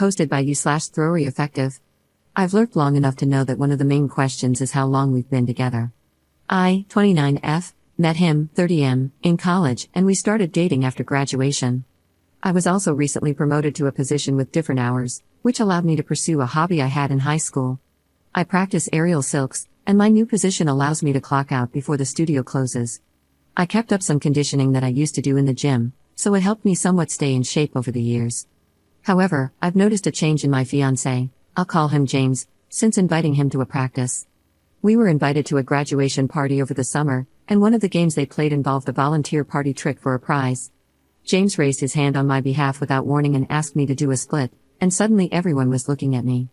Hosted by you/Throwery Effective. I've lurked long enough to know that one of the main questions is how long we've been together. I, 29F, met him, 30M, in college, and we started dating after graduation. I was also recently promoted to a position with different hours, which allowed me to pursue a hobby I had in high school. I practice aerial silks, and my new position allows me to clock out before the studio closes. I kept up some conditioning that I used to do in the gym, so it helped me somewhat stay in shape over the years. However, I've noticed a change in my fiancé, I'll call him James, since inviting him to a practice. We were invited to a graduation party over the summer, and one of the games they played involved a volunteer party trick for a prize. James raised his hand on my behalf without warning and asked me to do a split, and suddenly everyone was looking at me.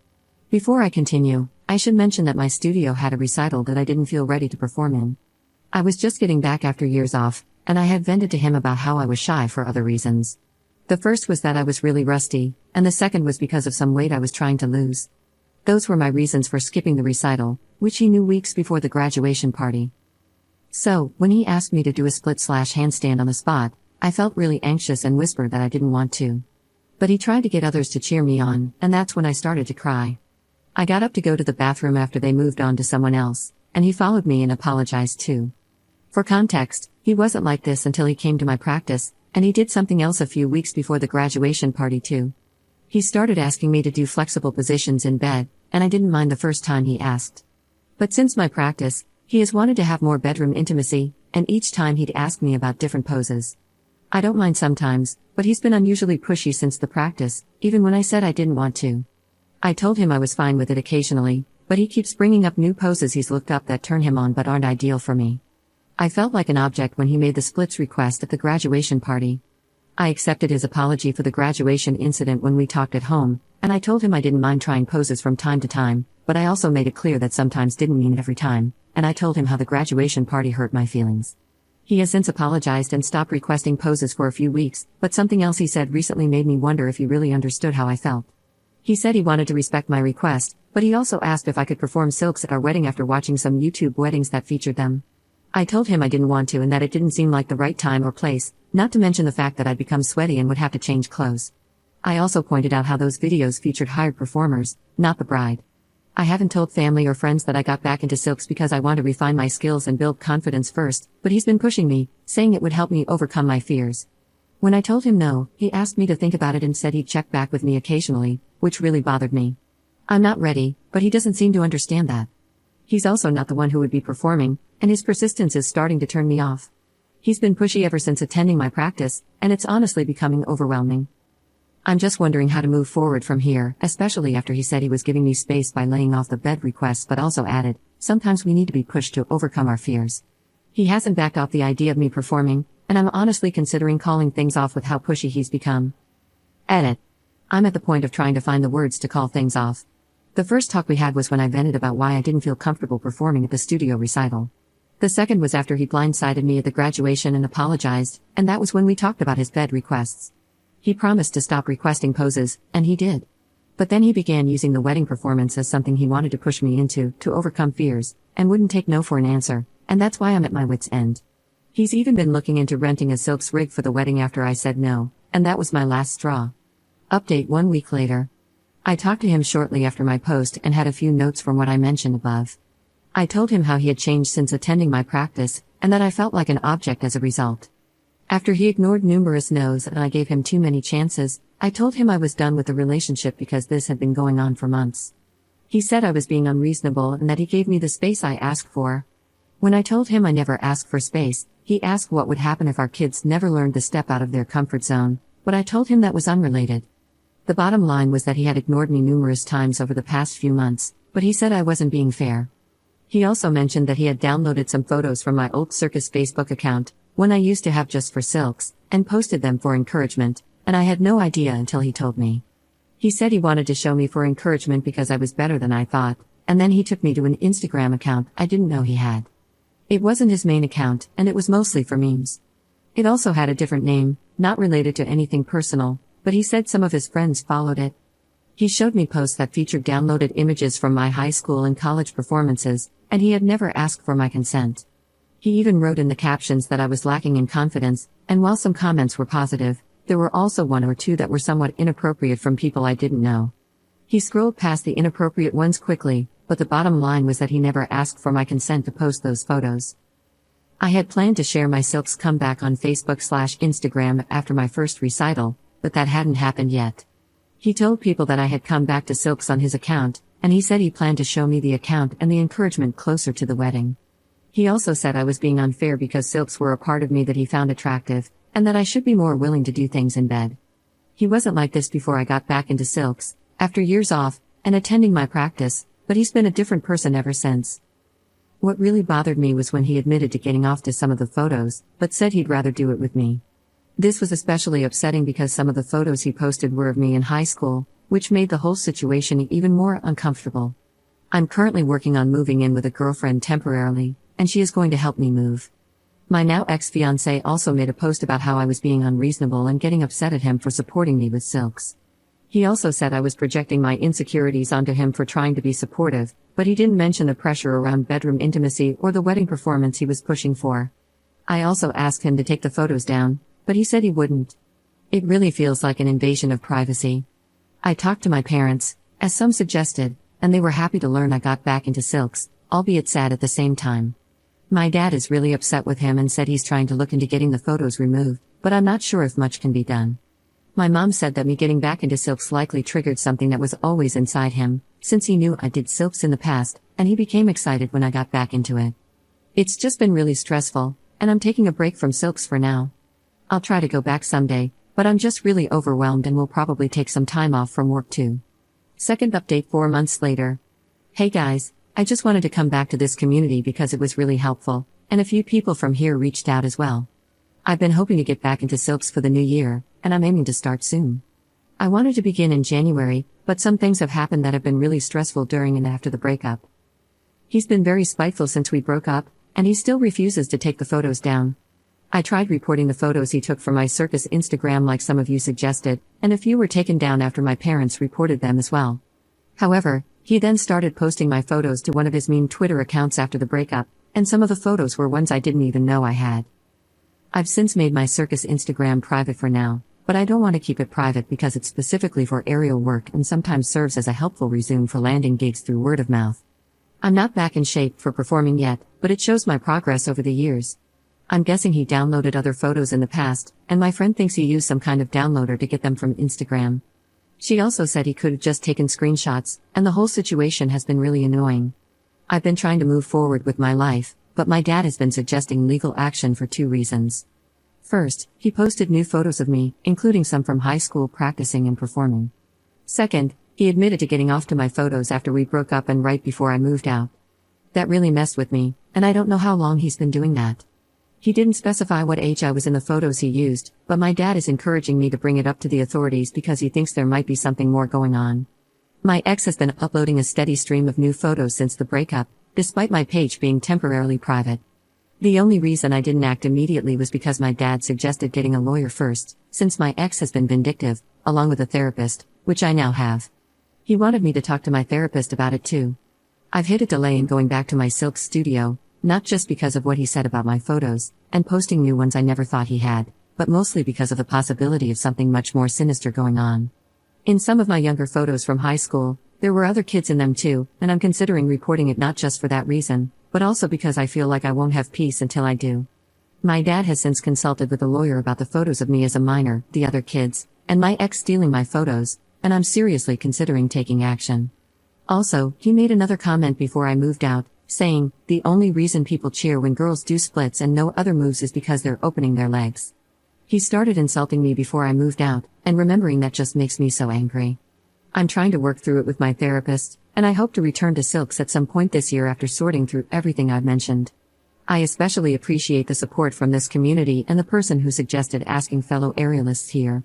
Before I continue, I should mention that my studio had a recital that I didn't feel ready to perform in. I was just getting back after years off, and I had vented to him about how I was shy for other reasons. The first was that I was really rusty, and the second was because of some weight I was trying to lose. Those were my reasons for skipping the recital, which he knew weeks before the graduation party. So, when he asked me to do a split/handstand on the spot, I felt really anxious and whispered that I didn't want to. But he tried to get others to cheer me on, and that's when I started to cry. I got up to go to the bathroom after they moved on to someone else, and he followed me and apologized too. For context, he wasn't like this until he came to my practice, and he did something else a few weeks before the graduation party too. He started asking me to do flexible positions in bed, and I didn't mind the first time he asked. But since my practice, he has wanted to have more bedroom intimacy, and each time he'd ask me about different poses. I don't mind sometimes, but he's been unusually pushy since the practice, even when I said I didn't want to. I told him I was fine with it occasionally, but he keeps bringing up new poses he's looked up that turn him on but aren't ideal for me. I felt like an object when he made the splits request at the graduation party. I accepted his apology for the graduation incident when we talked at home, and I told him I didn't mind trying poses from time to time, but I also made it clear that sometimes didn't mean every time, and I told him how the graduation party hurt my feelings. He has since apologized and stopped requesting poses for a few weeks, but something else he said recently made me wonder if he really understood how I felt. He said he wanted to respect my request, but he also asked if I could perform silks at our wedding after watching some YouTube weddings that featured them. I told him I didn't want to and that it didn't seem like the right time or place, not to mention the fact that I'd become sweaty and would have to change clothes. I also pointed out how those videos featured hired performers, not the bride. I haven't told family or friends that I got back into silks because I want to refine my skills and build confidence first, but he's been pushing me, saying it would help me overcome my fears. When I told him no, he asked me to think about it and said he'd check back with me occasionally, which really bothered me. I'm not ready, but he doesn't seem to understand that. He's also not the one who would be performing, and his persistence is starting to turn me off. He's been pushy ever since attending my practice, and it's honestly becoming overwhelming. I'm just wondering how to move forward from here, especially after he said he was giving me space by laying off the bed requests but also added, sometimes we need to be pushed to overcome our fears. He hasn't backed off the idea of me performing, and I'm honestly considering calling things off with how pushy he's become. Edit. I'm at the point of trying to find the words to call things off. The first talk we had was when I vented about why I didn't feel comfortable performing at the studio recital. The second was after he blindsided me at the graduation and apologized, and that was when we talked about his bed requests. He promised to stop requesting poses, and he did. But then he began using the wedding performance as something he wanted to push me into, to overcome fears, and wouldn't take no for an answer, and that's why I'm at my wit's end. He's even been looking into renting a silks rig for the wedding after I said no, and that was my last straw. Update 1 week later. I talked to him shortly after my post and had a few notes from what I mentioned above. I told him how he had changed since attending my practice, and that I felt like an object as a result. After he ignored numerous no's and I gave him too many chances, I told him I was done with the relationship because this had been going on for months. He said I was being unreasonable and that he gave me the space I asked for. When I told him I never asked for space, he asked what would happen if our kids never learned to step out of their comfort zone, but I told him that was unrelated. The bottom line was that he had ignored me numerous times over the past few months, but he said I wasn't being fair. He also mentioned that he had downloaded some photos from my old circus Facebook account, one I used to have just for silks, and posted them for encouragement, and I had no idea until he told me. He said he wanted to show me for encouragement because I was better than I thought, and then he took me to an Instagram account I didn't know he had. It wasn't his main account, and it was mostly for memes. It also had a different name, not related to anything personal, but he said some of his friends followed it. He showed me posts that featured downloaded images from my high school and college performances, and he had never asked for my consent. He even wrote in the captions that I was lacking in confidence, and while some comments were positive, There were also one or two that were somewhat inappropriate from people I didn't know. He scrolled past the inappropriate ones quickly, but the bottom line was that he never asked for my consent to post those photos. I had planned to share my Silk's comeback on Facebook/Instagram after my first recital, but that hadn't happened yet. He told people that I had come back to Silk's on his account, and he said he planned to show me the account and the encouragement closer to the wedding. He also said I was being unfair because Silk's were a part of me that he found attractive, and that I should be more willing to do things in bed. He wasn't like this before I got back into Silk's, after years off, and attending my practice, but he's been a different person ever since. What really bothered me was when he admitted to getting off to some of the photos, but said he'd rather do it with me. This was especially upsetting because some of the photos he posted were of me in high school, which made the whole situation even more uncomfortable. I'm currently working on moving in with a girlfriend temporarily, and she is going to help me move. My now ex-fiance also made a post about how I was being unreasonable and getting upset at him for supporting me with Silk's. He also said I was projecting my insecurities onto him for trying to be supportive, but he didn't mention the pressure around bedroom intimacy or the wedding performance he was pushing for. I also asked him to take the photos down, but he said he wouldn't. It really feels like an invasion of privacy. I talked to my parents, as some suggested, and they were happy to learn I got back into Silk's, albeit sad at the same time. My dad is really upset with him and said he's trying to look into getting the photos removed, but I'm not sure if much can be done. My mom said that me getting back into Silk's likely triggered something that was always inside him, since he knew I did Silk's in the past, and he became excited when I got back into it. It's just been really stressful, and I'm taking a break from Silk's for now. I'll try to go back someday, but I'm just really overwhelmed and will probably take some time off from work too. Second update 4 months later. Hey guys, I just wanted to come back to this community because it was really helpful, and a few people from here reached out as well. I've been hoping to get back into Silk's for the new year, and I'm aiming to start soon. I wanted to begin in January, but some things have happened that have been really stressful during and after the breakup. He's been very spiteful since we broke up, and he still refuses to take the photos down. I tried reporting the photos he took from my circus Instagram like some of you suggested, and a few were taken down after my parents reported them as well. However, he then started posting my photos to one of his mean Twitter accounts after the breakup, and some of the photos were ones I didn't even know I had. I've since made my circus Instagram private for now, but I don't want to keep it private because it's specifically for aerial work and sometimes serves as a helpful resume for landing gigs through word of mouth. I'm not back in shape for performing yet, but it shows my progress over the years. I'm guessing he downloaded other photos in the past, and my friend thinks he used some kind of downloader to get them from Instagram. She also said he could have just taken screenshots, and the whole situation has been really annoying. I've been trying to move forward with my life, but my dad has been suggesting legal action for 2 reasons. First, he posted new photos of me, including some from high school practicing and performing. Second, he admitted to getting off to my photos after we broke up and right before I moved out. That really messed with me, and I don't know how long he's been doing that. He didn't specify what age I was in the photos he used, but my dad is encouraging me to bring it up to the authorities because he thinks there might be something more going on. My ex has been uploading a steady stream of new photos since the breakup, despite my page being temporarily private. The only reason I didn't act immediately was because my dad suggested getting a lawyer first, since my ex has been vindictive, along with a therapist, which I now have. He wanted me to talk to my therapist about it too. I've hit a delay in going back to my Silk's studio, not just because of what he said about my photos, and posting new ones I never thought he had, but mostly because of the possibility of something much more sinister going on. In some of my younger photos from high school, there were other kids in them too, and I'm considering reporting it not just for that reason, but also because I feel like I won't have peace until I do. My dad has since consulted with a lawyer about the photos of me as a minor, the other kids, and my ex stealing my photos, and I'm seriously considering taking action. Also, he made another comment before I moved out, saying, the only reason people cheer when girls do splits and no other moves is because they're opening their legs. He started insulting me before I moved out, and remembering that just makes me so angry. I'm trying to work through it with my therapist, and I hope to return to Silk's at some point this year after sorting through everything I've mentioned. I especially appreciate the support from this community and the person who suggested asking fellow aerialists here.